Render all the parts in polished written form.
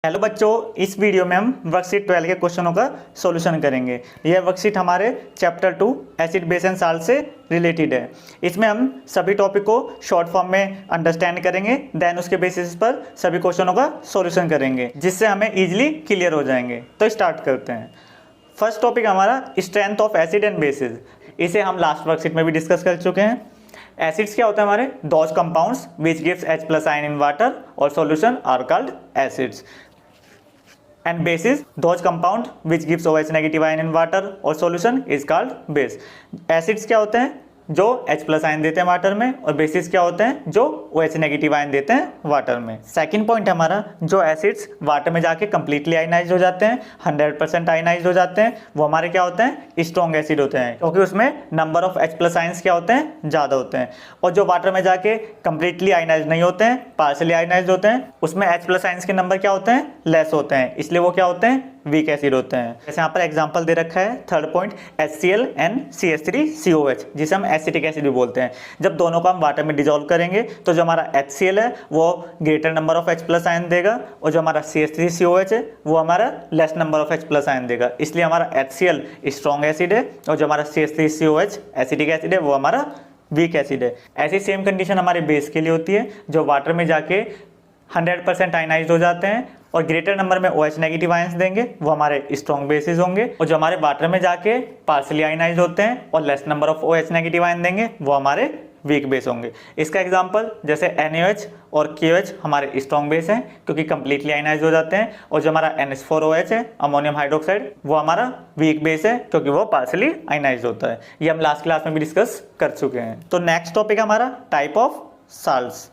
Hello बच्चों, इस video में हम वर्कशीट 12 के क्वेश्चनों का सॉल्यूशन करेंगे। यह वर्कशीट हमारे chapter 2 acid base and salt से रिलेटेड है। इसमें हम सभी टॉपिक को शॉर्ट फॉर्म में अंडरस्टैंड करेंगे, देन उसके बेसिस पर सभी क्वेश्चनों का सॉल्यूशन करेंगे, जिससे हमें ईजिली क्लियर हो जाएंगे। तो स्टार्ट करते हैं। फर्स्ट टॉपिक हमारा strength of acid and bases. इसे हम लास्ट वर्कशीट में भी डिस्कस कर चुके हैं। एसिड्स क्या होते हैं हमारे? Those compounds which gives H+ ion in water और solution are called acids. And bases, those compound which gives OH negative ion in water or solution is called base. Acids क्या होते हैं? जो H+ आयन देते हैं water में, और basis क्या होते हैं? जो OH नेगेटिव आयन देते हैं वाटर में। सेकंड पॉइंट हमारा, जो एसिड्स वाटर में जाके कंप्लीटली आयनाइज हो जाते हैं, 100% आयनाइज हो जाते हैं, वो हमारे क्या होते हैं? स्ट्रॉन्ग एसिड होते हैं, क्योंकि उसमें नंबर ऑफ H+ आयन्स क्या होते हैं? ज़्यादा होते हैं। और जो वाटर में जाके कंप्लीटली आयनाइज नहीं होते हैं, पार्शली आयनाइज होते हैं, उसमें H+ आयन्स के नंबर क्या होते हैं? लेस होते हैं, इसलिए वो क्या होते हैं? वीक एसिड होते हैं। जैसे यहाँ पर एग्जांपल दे रखा है, third point HCl and CH3COH, जिसे हम एसिटिक एसिड भी बोलते हैं। जब दोनों को हम वाटर में डिजोल्व करेंगे तो जो हमारा HCl है वो greater number of H+ ion देगा, और जो हमारा CH3COH है वो हमारा less number of H+ ion देगा। इसलिए हमारा HCl स्ट्रॉन्ग एसिड है, और जो हमारा CH3COH एसिटिक एसिड है वो हमारा वीक एसिड है। ऐसी सेम कंडीशन हमारे बेस के लिए होती है, जो वाटर में जाके 100% आयनाइज्ड हो जाते हैं और ग्रेटर नंबर में OH नेगेटिव आयंस देंगे, वो हमारे स्ट्रॉन्ग बेसिस होंगे। और जो हमारे वाटर में जाके पार्शली आयनाइज्ड होते हैं और less number of OH negative ion देंगे, वो हमारे वीक बेस होंगे। इसका एग्जांपल जैसे NaOH और KOH हमारे स्ट्रॉन्ग बेस हैं, क्योंकि कंप्लीटली आयनाइज्ड हो जाते हैं। और जो हमारा NH4OH है, अमोनियम हाइड्रोक्साइड, वो हमारा वीक बेस है, क्योंकि वो पार्शली आयनाइज्ड होता है। ये हम लास्ट क्लास में भी डिस्कस कर चुके हैं। तो नेक्स्ट टॉपिक हमारा टाइप ऑफ साल्ट्स।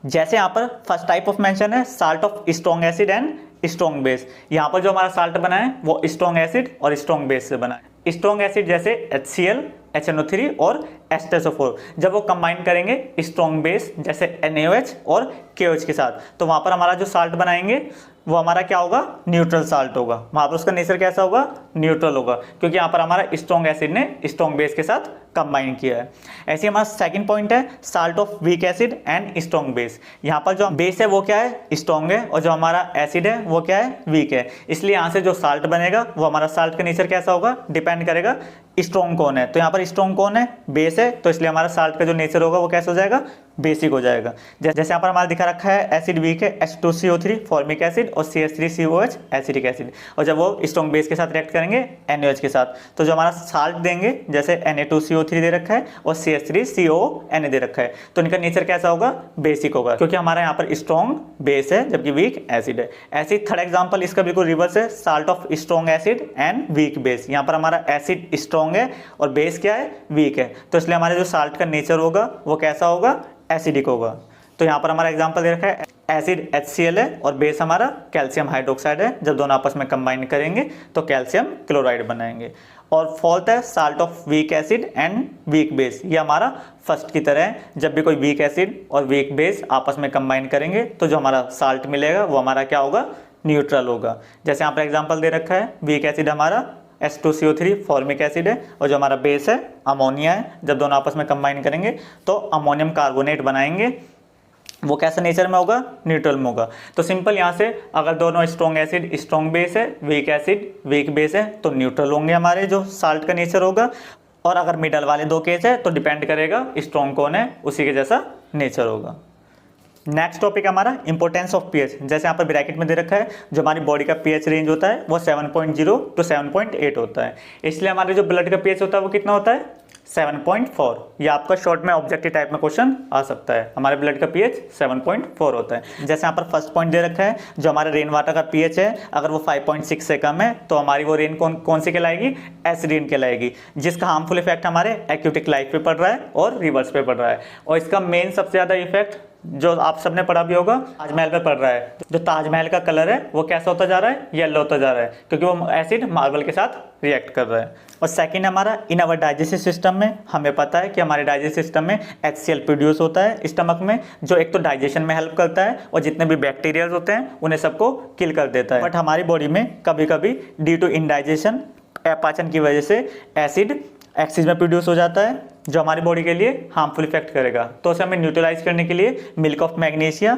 जैसे यहाँ पर फर्स्ट टाइप ऑफ मेंशन है salt of strong acid and strong base. यहाँ पर जो हमारा साल्ट बना है वो स्ट्रॉन्ग एसिड और स्ट्रॉन्ग बेस से बना है। स्ट्रॉन्ग एसिड जैसे HCl, HNO3 और H2SO4, जब वो कंबाइन करेंगे स्ट्रॉन्ग बेस जैसे NaOH और KOH के साथ, तो वहाँ पर हमारा जो साल्ट बनाएंगे वो हमारा क्या होगा? न्यूट्रल साल्ट होगा। वहाँ पर उसका नेचर कैसा होगा? न्यूट्रल होगा, क्योंकि यहाँ पर हमारा स्ट्रॉन्ग एसिड ने स्ट्रॉन्ग बेस के साथ कंबाइन किया है। ऐसे हमारा सेकंड पॉइंट है salt of weak acid and strong base. यहाँ पर जो बेस है वो क्या है? स्ट्रॉन्ग है, और जो हमारा एसिड है वो क्या है? वीक है। इसलिए यहाँ से जो साल्ट बनेगा वो हमारा साल्ट का नेचर कैसा होगा? डिपेंड करेगा स्ट्रॉन्ग कौन है। तो यहाँ पर स्ट्रॉन्ग कौन है? बेस है, तो इसलिए हमारा साल्ट का जो नेचर होगा वो कैसा हो जाएगा? बेसिक हो जाएगा। जैसे यहाँ पर हमारा दिखा रखा है एसिड वीक है, H2CO3 फॉर्मिक एसिड और CH3COH एसिडिक एसिड, और जब वो स्ट्रॉन्ग बेस के साथ रिएक्ट करेंगे NaOH के साथ, तो जो हमारा साल्ट देंगे जैसे Na2CO3 दे रखा है और CH3CONa दे रखा है, तो इनका नेचर कैसा होगा? बेसिक होगा, क्योंकि हमारा यहाँ पर स्ट्रॉन्ग बेस है जबकि वीक एसिड है। ऐसे थर्ड एग्जाम्पल इसका बिल्कुल रिवर्स है, salt of strong acid and weak base. यहाँ पर हमारा एसिड स्ट्रॉन्ग है और बेस क्या है? वीक है, तो इसलिए हमारे जो साल्ट का नेचर होगा वो कैसा होगा? एसिडिक होगा। तो यहाँ पर हमारा एग्जांपल दे रखा है एसिड HCl है और बेस हमारा कैल्शियम हाइड्रोक्साइड है। जब दोनों आपस में कंबाइन करेंगे तो कैल्शियम क्लोराइड बनाएंगे। और फोर्थ है salt of weak acid and weak base. ये हमारा फर्स्ट की तरह है, जब भी कोई वीक एसिड और वीक बेस आपस में कंबाइन करेंगे तो जो हमारा साल्ट मिलेगा वो हमारा क्या होगा? न्यूट्रल होगा। जैसे यहाँ पर एग्जाम्पल दे रखा है, वीक एसिड हमारा H2CO3 फॉर्मिक एसिड है, और जो हमारा बेस है अमोनिया है। जब दोनों आपस में कंबाइन करेंगे तो अमोनियम कार्बोनेट बनाएंगे, वो कैसा नेचर में होगा? न्यूट्रल में होगा। तो सिंपल यहाँ से अगर दोनों स्ट्रॉन्ग एसिड स्ट्रॉन्ग बेस है, वीक एसिड वीक बेस है, तो न्यूट्रल होंगे हमारे जो साल्ट का नेचर होगा। और अगर मिडल वाले दो केस है तो डिपेंड करेगा स्ट्रॉन्ग कौन है, उसी के जैसा नेचर होगा। नेक्स्ट टॉपिक हमारा इंपॉर्टेंस ऑफ पीएच। जैसे यहाँ पर ब्रैकेट में दे रखा है, जो हमारी बॉडी का पीएच रेंज होता है वो 7.0 to 7.8 होता है। इसलिए हमारे जो ब्लड का पीएच होता है वो कितना होता है? 7.4। ये आपका शॉर्ट में ऑब्जेक्टिव टाइप में क्वेश्चन आ सकता है। हमारे ब्लड का पीएच 7.4 होता है। जैसे यहाँ पर फर्स्ट पॉइंट दे रखा है, जो हमारे रेन वाटर का पीएच है अगर वो 5.6 से कम है तो हमारी वो रेन कौन सी कहलाएगी? एसिड कहलाएगी, जिसका हार्मफुल इफेक्ट हमारे एक्यूटिक लाइफ पे पड़ रहा है और रिवर्स पे पड़ रहा है। और इसका मेन सबसे ज़्यादा इफेक्ट जो आप सबने पढ़ा भी होगा, ताजमहल पे पड़ रहा है। जो ताजमहल का कलर है वो कैसा होता जा रहा है? येलो होता जा रहा है, क्योंकि वो एसिड मार्बल के साथ रिएक्ट कर रहा है। और सेकंड हमारा इन अवर डाइजेस्टिव सिस्टम में हमें पता है कि हमारे डाइजेस्टिव सिस्टम में HCl प्रोड्यूस होता है स्टमक में, जो एक तो डाइजेशन में हेल्प करता है और जितने भी बैक्टीरियाज होते हैं उन्हें सबको किल कर देता है। बट हमारी बॉडी में कभी कभी ड्यू टू इंडाइजेशन, अपाचन की वजह से एसिड एक्सेस में प्रोड्यूस हो जाता है, जो हमारी बॉडी के लिए हार्मफुल इफेक्ट करेगा। तो उसे हमें न्यूट्रलाइज करने के लिए मिल्क ऑफ मैग्नीशिया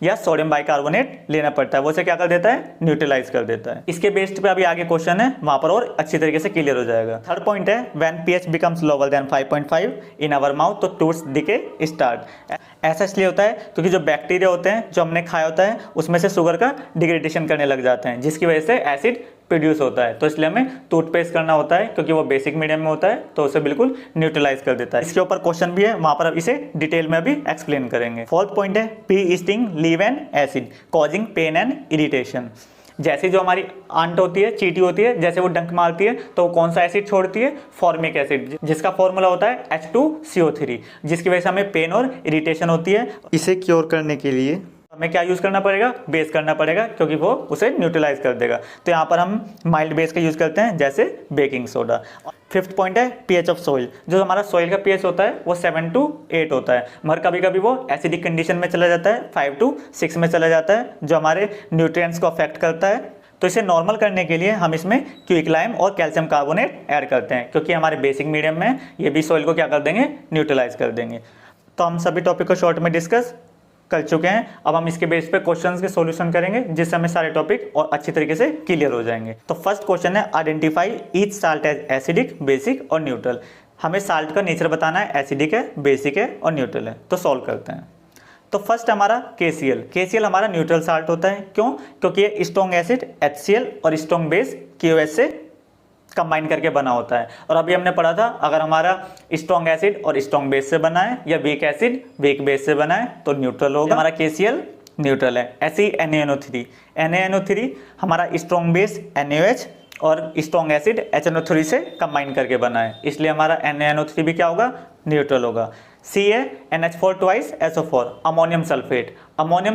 या सोडियम बाइकार्बोनेट लेना पड़ता है, वो से क्या कर देता है, न्यूट्रलाइज कर देता है। इसके बेस्ड पे अभी आगे क्वेश्चन है, वहां पर और अच्छी तरीके से क्लियर हो जाएगा। थर्ड पॉइंट है when pH becomes lower than 5.5 in our mouth, तो टूथ्स डिके स्टार्ट। ऐसा इसलिए होता है क्योंकि जो बैक्टीरिया होते हैं जो हमने खाया होता है उसमें से शुगर का डिग्रेडेशन करने लग जाते हैं, जिसकी वजह से एसिड प्रोड्यूस होता है। तो इसलिए हमें टूथपेस्ट करना होता है क्योंकि वो बेसिक मीडियम में होता है, तो उसे बिल्कुल न्यूट्रलाइज कर देता है। इसके ऊपर क्वेश्चन भी है, वहां पर अब इसे डिटेल में अभी एक्सप्लेन करेंगे। फोर्थ पॉइंट है bee sting leave an acid causing pain and irritation. जैसे जो हमारी आंट होती है, चींटी होती है, जैसे वो डंक मारती है तो वो कौन सा एसिड छोड़ती है, फॉर्मिक एसिड, जिसका फॉर्मूला होता है H2CO3, जिसकी वजह से हमें पेन और इरिटेशन होती है। इसे क्योर करने के लिए हमें क्या यूज़ करना पड़ेगा, बेस करना पड़ेगा, क्योंकि वो उसे न्यूट्रलाइज कर देगा। तो यहाँ पर हम माइल्ड बेस का यूज़ करते हैं, जैसे बेकिंग सोडा। फिफ्थ पॉइंट है पीएच ऑफ सॉइल। जो हमारा सॉइल का पीएच होता है वो 7 to 8 होता है, मगर कभी कभी वो एसिडिक कंडीशन में चला जाता है, 5 to 6 में चला जाता है, जो हमारे न्यूट्रिएंट्स को अफेक्ट करता है। तो इसे नॉर्मल करने के लिए हम इसमें क्विकलाइम और कैल्शियम कार्बोनेट ऐड करते हैं, क्योंकि हमारे बेसिक मीडियम में ये भी सॉइल को क्या कर देंगे, न्यूट्रलाइज कर देंगे। तो हम सभी टॉपिक को शॉर्ट में डिस्कस कर चुके हैं। अब हम इसके बेस पे क्वेश्चंस के सॉल्यूशन करेंगे, जिससे हमें सारे टॉपिक और अच्छी तरीके से क्लियर हो जाएंगे। तो फर्स्ट क्वेश्चन है identify each salt as acidic, basic और न्यूट्रल। हमें साल्ट का नेचर बताना है, एसिडिक है, बेसिक है और न्यूट्रल है। तो सॉल्व करते हैं। तो फर्स्ट हमारा KCl हमारा न्यूट्रल साल्ट होता है। क्यों? क्योंकि ये स्ट्रॉन्ग एसिड HCl और स्ट्रॉन्ग बेस KOH से कंबाइन करके बना होता है। और अभी हमने पढ़ा था, अगर हमारा स्ट्रॉन्ग एसिड और स्ट्रॉन्ग बेस से बना है या वीक एसिड वीक बेस से बना है तो न्यूट्रल होगा। हमारा KCl न्यूट्रल है। ऐसे ही NaNO3 हमारा स्ट्रॉन्ग बेस NaOH और स्ट्रॉन्ग एसिड HNO3 से कंबाइन करके बना है, इसलिए हमारा NaNO3 भी क्या होगा, न्यूट्रल होगा। CaNH4 twice SO4 ammonium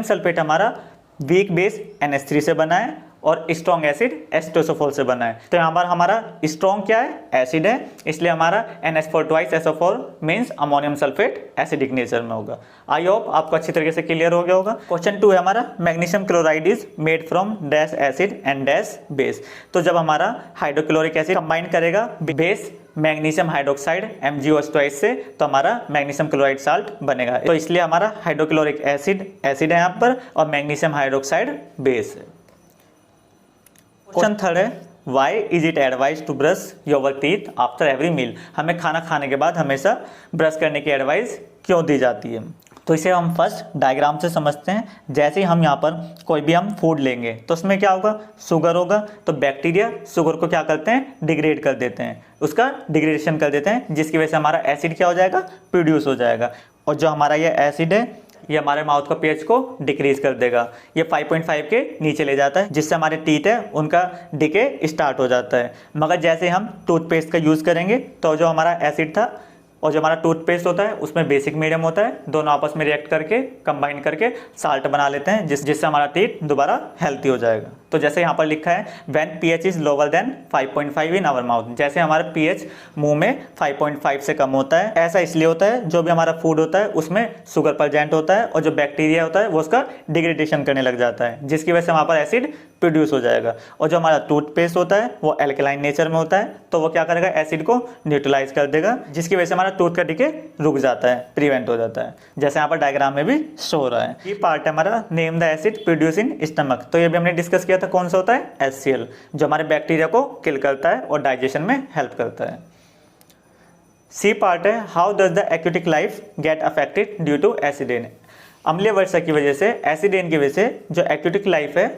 sulphate हमारा वीक बेस NH3 से बना है और स्ट्रॉन्ग एसिड H2SO4 से बना है। तो यहाँ पर हमारा स्ट्रॉन्ग क्या है, एसिड है, इसलिए हमारा NH4 twice SO4 means ammonium sulphate acidic nature में होगा। आई होप आपको अच्छी तरीके से क्लियर हो गया होगा। क्वेश्चन 2 है हमारा magnesium chloride is made from dash acid and dash base. तो जब हमारा हाइड्रोक्लोरिक एसिड कंबाइन करेगा बेस मैग्नीशियम हाइड्रोक्साइड MgOH से, तो हमारा मैग्नीशियम क्लोराइड साल्ट बनेगा। तो इसलिए हमारा हाइड्रोक्लोरिक एसिड है यहाँ पर और मैग्नीशियम हाइड्रोक्साइड बेस है। क्वेश्चन 3 है why is it advise to brush your teeth after every meal. हमें खाना खाने के बाद हमेशा ब्रश करने की एडवाइस क्यों दी जाती है? तो इसे हम फर्स्ट डायग्राम से समझते हैं। जैसे ही हम यहाँ पर कोई भी हम फूड लेंगे तो उसमें क्या होगा, शुगर होगा। तो बैक्टीरिया शुगर को क्या करते हैं, डिग्रेड कर देते हैं, उसका डिग्रेडेशन कर देते हैं, जिसकी वजह से हमारा एसिड क्या हो जाएगा, प्रोड्यूस हो जाएगा। और जो हमारा ये एसिड है ये हमारे माउथ का पीएच को डिक्रीज कर देगा, ये 5.5 के नीचे ले जाता है, जिससे हमारे टीथ है उनका डिके स्टार्ट हो जाता है। मगर जैसे हम टूथपेस्ट का यूज़ करेंगे तो जो हमारा एसिड था और जो हमारा टूथपेस्ट होता है उसमें बेसिक मीडियम होता है, दोनों आपस में रिएक्ट करके कंबाइन करके साल्ट बना लेते हैं, जिससे हमारा टीथ दोबारा हेल्थी हो जाएगा। तो जैसे यहाँ पर लिखा है when pH is lower than 5.5 in our mouth, जैसे हमारा पीएच मुंह में 5.5 से कम होता है। ऐसा इसलिए होता है जो भी हमारा फूड होता है उसमें शुगर प्रेजेंट होता है और जो बैक्टीरिया होता है वो उसका डिग्रेडेशन करने लग जाता है, जिसकी वजह से वहाँ पर एसिड प्रोड्यूस हो जाएगा। और जो हमारा टूथपेस्ट होता है वो एल्कलाइन नेचर में होता है, तो वो क्या करेगा, एसिड को न्यूट्रलाइज कर देगा, जिसकी वजह से हमारा टूथ का डिके रुक जाता है, प्रिवेंट हो जाता है, जैसे यहाँ पर डायग्राम में भी शो हो रहा है। ये पार्ट है हमारा name the acid produce in stomach. तो ये भी हमने डिस्कस किया था, कौन सा होता है, HCl, जो हमारे बैक्टीरिया को किल करता है और डाइजेशन में हेल्प करता है। सी पार्ट है how does the aquatic life get affected due to acid rain. अम्लीय वर्षा की वजह से, एसिडेन की वजह से जो एक्यूटिक लाइफ है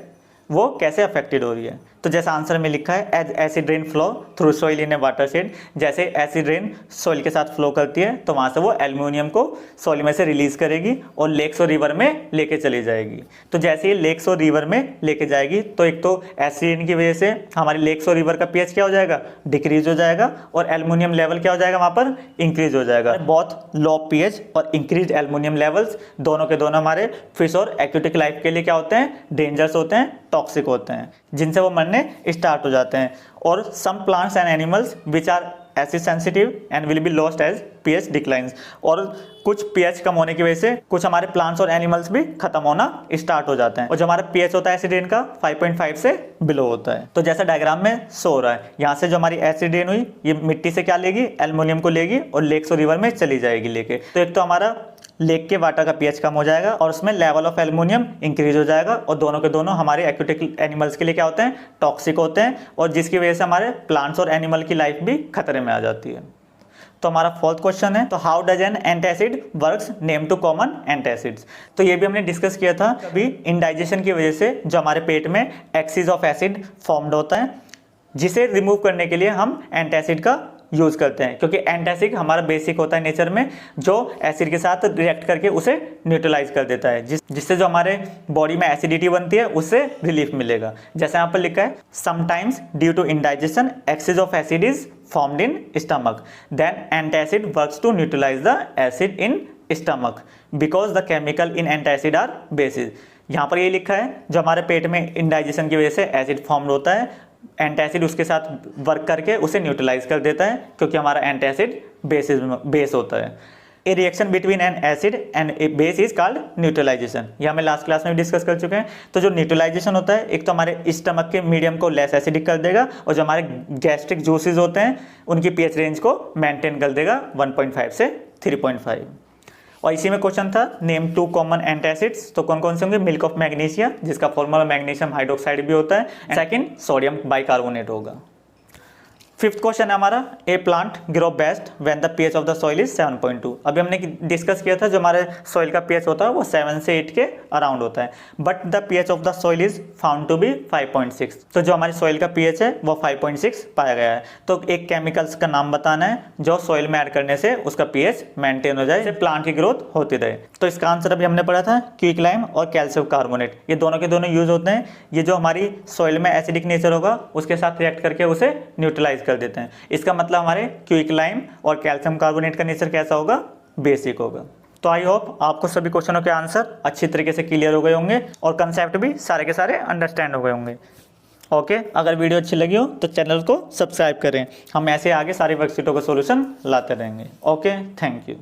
वो कैसे अफेक्टेड हो रही है। तो जैसा आंसर में लिखा है as acid rain flow through soil in a watershed, जैसे एसिड रेन सॉइल के साथ फ्लो करती है तो वहाँ से वो एल्युमिनियम को सॉइल में से रिलीज करेगी और लेक्स और रिवर में लेके चली जाएगी। तो जैसे ये लेक्स और रिवर में लेके जाएगी तो एक तो एसिड रेन की वजह से हमारी लेक्स और रिवर का पीएच क्या हो जाएगा, डिक्रीज हो जाएगा, और एल्युमिनियम लेवल क्या हो जाएगा, वहाँ पर इंक्रीज हो जाएगा। बहुत लो पीएच और इंक्रीज एल्युमिनियम लेवल्स दोनों के दोनों हमारे फिश और एक्यूटिक लाइफ के लिए क्या होते हैं, डेंजरस होते हैं, टॉक्सिक होते हैं, जिनसे वो मरने स्टार्ट हो जाते हैं। और some plants and animals which are acid sensitive and will be lost as pH declines. और कुछ पीएच कम होने की वजह से कुछ हमारे प्लांट्स और एनिमल्स भी खत्म होना स्टार्ट हो जाते हैं। और जो हमारा पीएच होता है एसिड रेन का 5.5 से बिलो होता है। तो जैसा डायग्राम में शो हो रहा है, यहाँ से जो हमारी एसिड रेन हुई ये मिट्टी से क्या लेगी, एल्युमिनियम को लेगी और लेक्स और रिवर में चली जाएगी लेके। तो एक तो हमारा लेक के वाटर का पीएच कम हो जाएगा और उसमें लेवल ऑफ एल्युमिनियम इंक्रीज हो जाएगा, और दोनों के दोनों हमारे एक्वेटिक एनिमल्स के लिए क्या होते हैं, टॉक्सिक होते हैं, और जिसकी वजह से हमारे प्लांट्स और एनिमल की लाइफ भी खतरे में आ जाती है। तो हमारा फोर्थ क्वेश्चन है, तो how does an antacid works, name two common antacids. तो ये भी हमने डिस्कस किया था, कभी इंडाइजेशन की वजह से जो हमारे पेट में एक्सिस ऑफ एसिड फॉर्म्ड होता है, जिसे रिमूव करने के लिए हम एंटासिड का यूज़ करते हैं, क्योंकि एंटासिड हमारा बेसिक होता है नेचर में, जो एसिड के साथ रिएक्ट करके उसे न्यूट्रलाइज कर देता है, जिससे जो हमारे बॉडी में एसिडिटी बनती है उससे रिलीफ मिलेगा। जैसे यहाँ पर लिखा है, sometimes due to indigestion excess of acid is formed in stomach, then antacid works to neutralise the acid in stomach because the chemical in antacid are basis. यहाँ पर ये लिखा है, जो हमारे पेट में इंडाइजेशन की वजह से एसिड फॉर्म होता है, एंटासिड उसके साथ वर्क करके उसे न्यूट्रलाइज कर देता है, क्योंकि हमारा एंटासिड बेस होता है। A reaction between an acid and a base is called neutralisation. ये हमें लास्ट क्लास में भी डिस्कस कर चुके हैं। तो जो न्यूट्रलाइजेशन होता है, एक तो हमारे स्टमक के मीडियम को लेस एसिडिक कर देगा, और जो हमारे गैस्ट्रिक जूसेस होते हैं उनकी पीएच रेंज को मेंटेन कर देगा 1.5 से 3.5। और इसी में क्वेश्चन था, नेम 2 कॉमन एंटासिड्स। तो कौन कौन से होंगे, मिल्क ऑफ मैग्नीशिया, जिसका फॉर्मूला मैग्नीशियम हाइड्रोक्साइड भी होता है, सेकंड सोडियम बाइकार्बोनेट होगा। फिफ्थ क्वेश्चन है हमारा, a plant grow best when the pH of the soil is 7.2। अभी हमने डिस्कस किया था, जो हमारे सॉइल का पीएच होता है वो 7 से 8 के अराउंड होता है, but the pH of the soil is found to be 5.6। तो जो हमारी सॉइल का पीएच है वो 5.6 पाया गया है। तो एक केमिकल्स का नाम बताना है जो सॉइल में ऐड करने से उसका पीएच मेंटेन हो जाए, जिससे प्लांट की ग्रोथ होती रहे। तो इसका आंसर अभी हमने पढ़ा था, क्विकलाइम और कैल्शियम कार्बोनेट, ये दोनों के दोनों यूज होते हैं। ये जो हमारी सॉइल में एसिडिक नेचर होगा उसके साथ रिएक्ट करके उसे न्यूट्रलाइज कर देते हैं। इसका मतलब हमारे क्विकलाइम और कैल्शियम कार्बोनेट का नेचर कैसा होगा, बेसिक होगा। तो आई होप आपको सभी क्वेश्चनों के आंसर अच्छी तरीके से क्लियर हो गए होंगे और कंसेप्ट भी सारे के सारे अंडरस्टैंड हो गए होंगे। ओके, अगर वीडियो अच्छी लगी हो तो चैनल को सब्सक्राइब करें, हम ऐसे आगे सारी वर्कशीटों का सॉल्यूशन लाते रहेंगे। Okay, thank you.